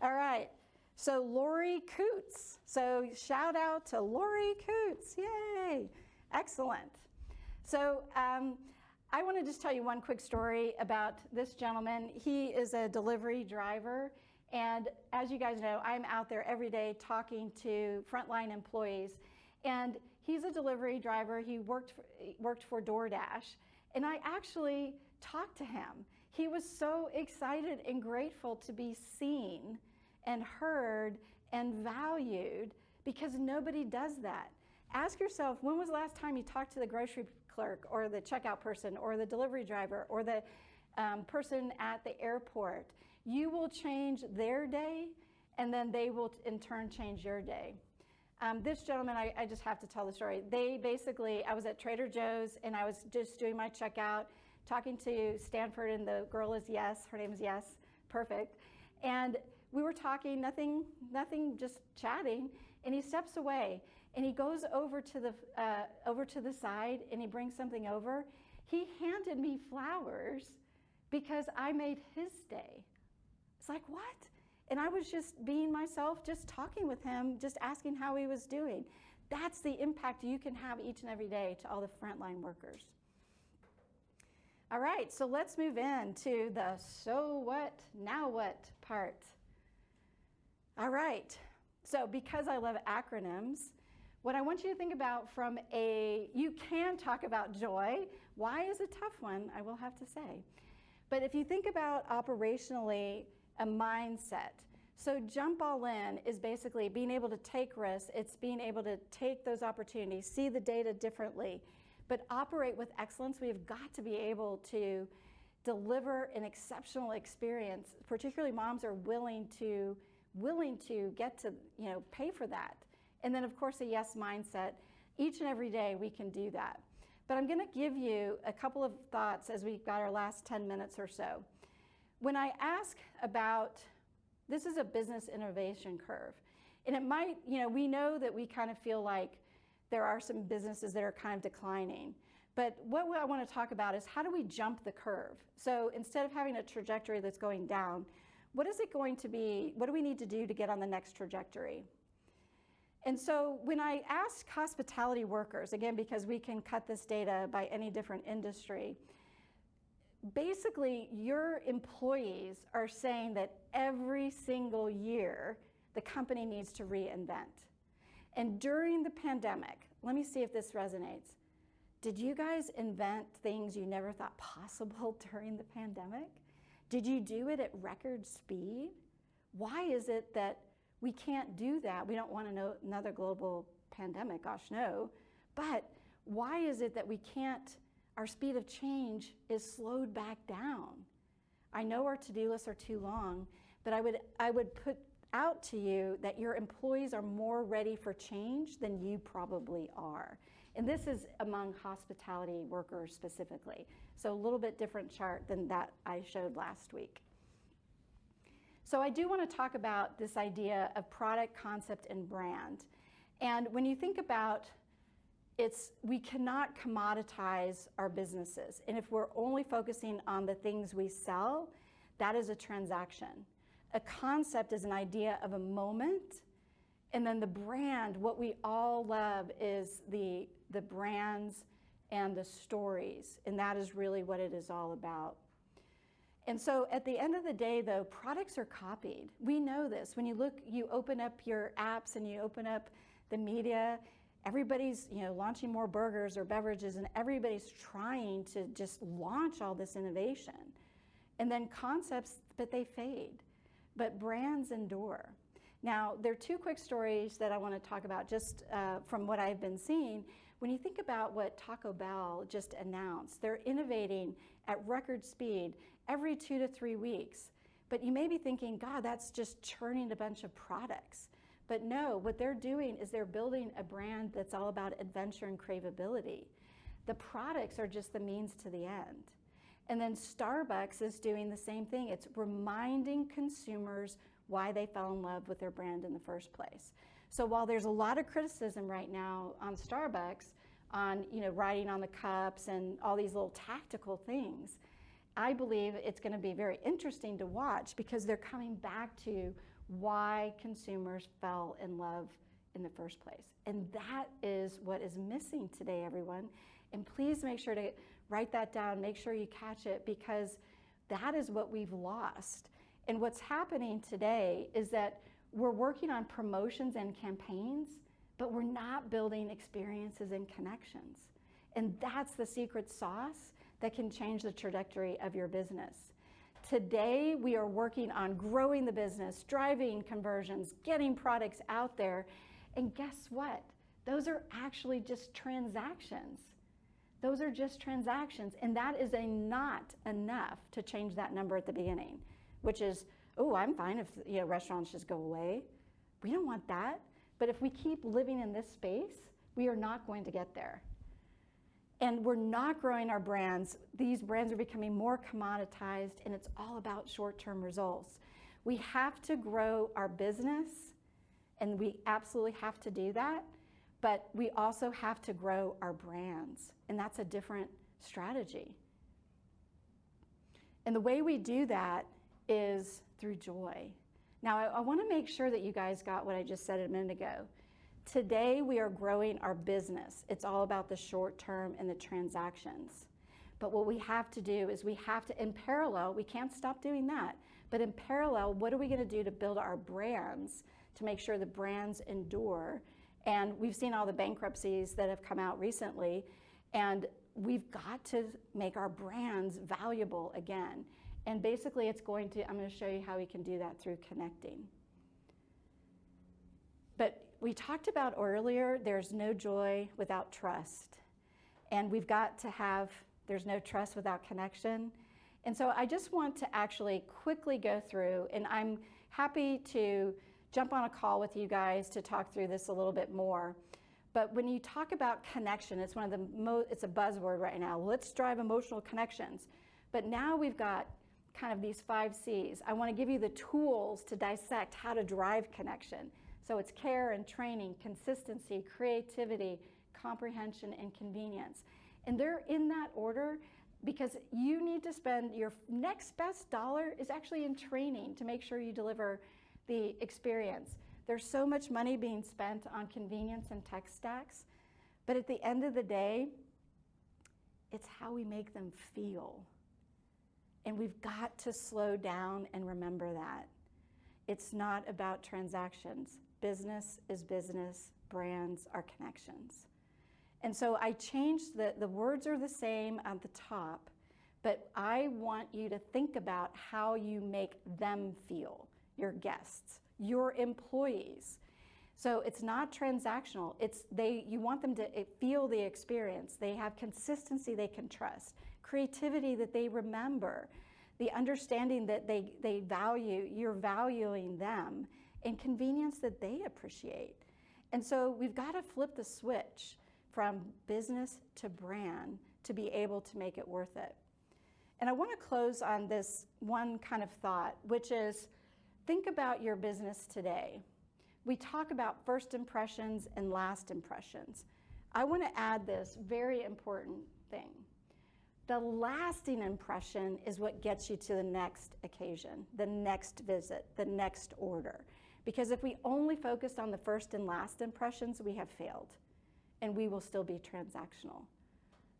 All right. So Lori Coots. So shout out to Lori Coots. Yay. Excellent. So I want to just tell you one quick story about this gentleman. He is a delivery driver. And as you guys know, I'm out there every day talking to frontline employees. And he's a delivery driver. He worked for DoorDash. And I actually talked to him. He was so excited and grateful to be seen and heard and valued, because nobody does that. Ask yourself, when was the last time you talked to the grocery clerk or the checkout person or the delivery driver or the person at the airport? You will change their day, and then they will in turn change your day. This gentleman, I just have to tell the story. I was at Trader Joe's, and I was just doing my checkout, talking to Stanford, and the girl is Yes, her name is Yes, perfect. And we were talking, nothing, just chatting, and he steps away, and he goes over to the side, and he brings something over. He handed me flowers because I made his day. It's like, what? And I was just being myself, just talking with him, just asking how he was doing. That's the impact you can have each and every day to all the frontline workers. All right, so let's move into the so what, now what part. All right, so because I love acronyms, what I want you to think about you can talk about joy. Why is a tough one, I will have to say. But if you think about operationally a mindset, so jump all in is basically being able to take risks. It's being able to take those opportunities, see the data differently, but operate with excellence. We've got to be able to deliver an exceptional experience. Particularly moms are willing to get to, pay for that. And then of course a yes mindset. Each and every day we can do that. But I'm going to give you a couple of thoughts as we've got our last 10 minutes or so. When I ask about, this is a business innovation curve. And it might, we know that we kind of feel like there are some businesses that are kind of declining. But what I want to talk about is how do we jump the curve? So instead of having a trajectory that's going down, what is it going to be? What do we need to do to get on the next trajectory? And so when I asked hospitality workers, again, because we can cut this data by any different industry, basically your employees are saying that every single year the company needs to reinvent. And during the pandemic, let me see if this resonates. Did you guys invent things you never thought possible during the pandemic? Did you do it at record speed? Why is it that we can't do that? We don't want another global pandemic, gosh no. But why is it that we can't, our speed of change is slowed back down? I know our to-do lists are too long, but I would put out to you that your employees are more ready for change than you probably are. And this is among hospitality workers specifically. So a little bit different chart than that I showed last week. So I do want to talk about this idea of product, concept, and brand. And when you think about we cannot commoditize our businesses. And if we're only focusing on the things we sell, that is a transaction. A concept is an idea of a moment. And then the brand, what we all love is the brands and the stories. And that is really what it is all about. And so at the end of the day, though, products are copied. We know this. When you open up your apps and you open up the media, everybody's launching more burgers or beverages, and everybody's trying to just launch all this innovation. And then concepts, but they fade. But brands endure. Now, there are two quick stories that I want to talk about just from what I've been seeing. When you think about what Taco Bell just announced, they're innovating at record speed every 2 to 3 weeks. But you may be thinking, God, that's just churning a bunch of products. But no, what they're doing is they're building a brand that's all about adventure and craveability. The products are just the means to the end. And then Starbucks is doing the same thing. It's reminding consumers why they fell in love with their brand in the first place. So while there's a lot of criticism right now on Starbucks, on writing on the cups and all these little tactical things, I believe it's going to be very interesting to watch because they're coming back to why consumers fell in love in the first place. And that is what is missing today, everyone. And please make sure to write that down, make sure you catch it, because that is what we've lost. And what's happening today is that we're working on promotions and campaigns, but we're not building experiences and connections. And that's the secret sauce that can change the trajectory of your business. Today, we are working on growing the business, driving conversions, getting products out there. And guess what? Those are actually just transactions. Those are just transactions. And that is not enough to change that number at the beginning, which is, oh, I'm fine if restaurants just go away. We don't want that. But if we keep living in this space, we are not going to get there. And we're not growing our brands. These brands are becoming more commoditized, and it's all about short-term results. We have to grow our business, and we absolutely have to do that, but we also have to grow our brands, and that's a different strategy. And the way we do that is through joy. Now, I want to make sure that you guys got what I just said a minute ago. Today, we are growing our business. It's all about the short term and the transactions. But what we have to do is we have to, in parallel, we can't stop doing that, but in parallel, what are we going to do to build our brands to make sure the brands endure? And we've seen all the bankruptcies that have come out recently, and we've got to make our brands valuable again. And basically I'm going to show you how we can do that through connecting. But we talked about earlier, there's no joy without trust. And we've got to have, there's no trust without connection. And so I just want to actually quickly go through, and I'm happy to jump on a call with you guys to talk through this a little bit more. But when you talk about connection, it's one of the it's a buzzword right now. Let's drive emotional connections. But now we've got kind of these 5 C's. I want to give you the tools to dissect how to drive connection. So it's care and training, consistency, creativity, comprehension, and convenience. And they're in that order because you need to spend your next best dollar is actually in training to make sure you deliver the experience. There's so much money being spent on convenience and tech stacks, but at the end of the day, it's how we make them feel. And we've got to slow down and remember that. It's not about transactions. Business is business, brands are connections. And so I changed the words are the same at the top, but I want you to think about how you make them feel, your guests, your employees. So it's not transactional. You want them to feel the experience. They have consistency they can trust, creativity that they remember, the understanding that they value, you're valuing them, and convenience that they appreciate. And so we've got to flip the switch from business to brand to be able to make it worth it. And I want to close on this one kind of thought, which is think about your business today. We talk about first impressions and last impressions. I want to add this very important thing. The lasting impression is what gets you to the next occasion, the next visit, the next order. Because if we only focused on the first and last impressions, we have failed, and we will still be transactional.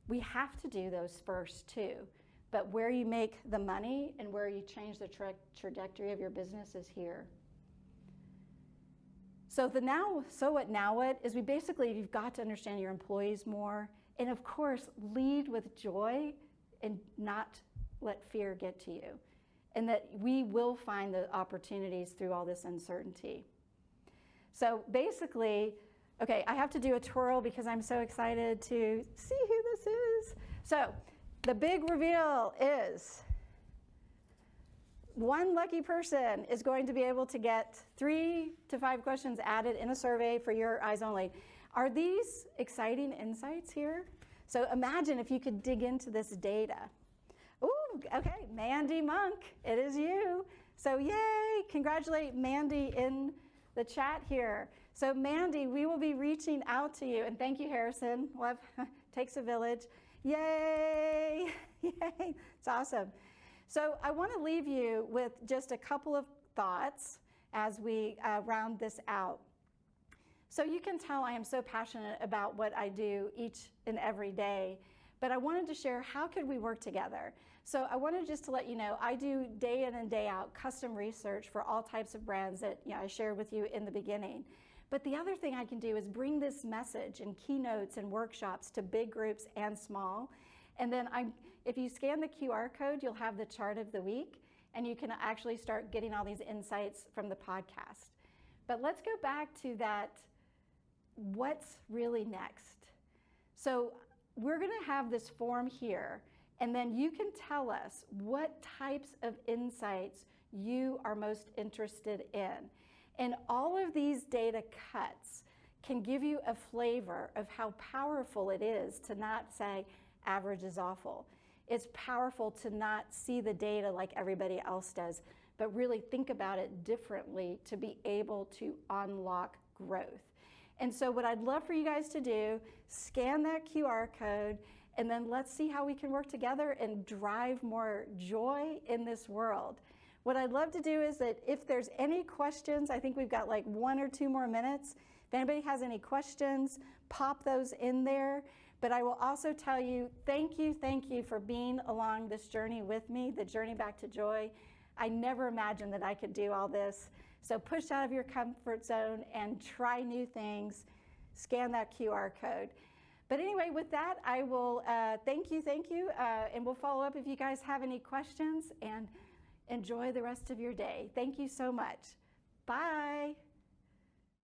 We have to do those first too, but where you make the money and where you change the trajectory of your business is here. So now what is you've got to understand your employees more, and of course, lead with joy and not let fear get to you. And that we will find the opportunities through all this uncertainty. So basically, okay, I have to do a twirl because I'm so excited to see who this is. So the big reveal is one lucky person is going to be able to get 3 to 5 questions added in a survey for your eyes only. Are these exciting insights here? So imagine if you could dig into this data. Ooh, okay, Mandy Monk, it is you. So yay, congratulate Mandy in the chat here. So Mandy, we will be reaching out to you, and thank you, Harrison. Takes a village. Yay, yay, it's awesome. So I want to leave you with just a couple of thoughts as we round this out. So you can tell I am so passionate about what I do each and every day, but I wanted to share how could we work together. So I wanted just to let you know, I do day in and day out custom research for all types of brands that I shared with you in the beginning. But the other thing I can do is bring this message in keynotes and workshops to big groups and small. And then if you scan the QR code, you'll have the chart of the week, and you can actually start getting all these insights from the podcast. But let's go back to that, what's really next? So we're gonna have this form here, and then you can tell us what types of insights you are most interested in. And all of these data cuts can give you a flavor of how powerful it is to not say average is awful. It's powerful to not see the data like everybody else does, but really think about it differently to be able to unlock growth. And so what I'd love for you guys to do, scan that QR code, and then let's see how we can work together and drive more joy in this world. What I'd love to do is that if there's any questions, I think we've got like 1 or 2 more minutes. If anybody has any questions, pop those in there. But I will also tell you, thank you for being along this journey with me, the journey back to joy. I never imagined that I could do all this. So push out of your comfort zone and try new things. Scan that QR code. But anyway, with that, I will thank you, and we'll follow up if you guys have any questions, and enjoy the rest of your day. Thank you so much. Bye.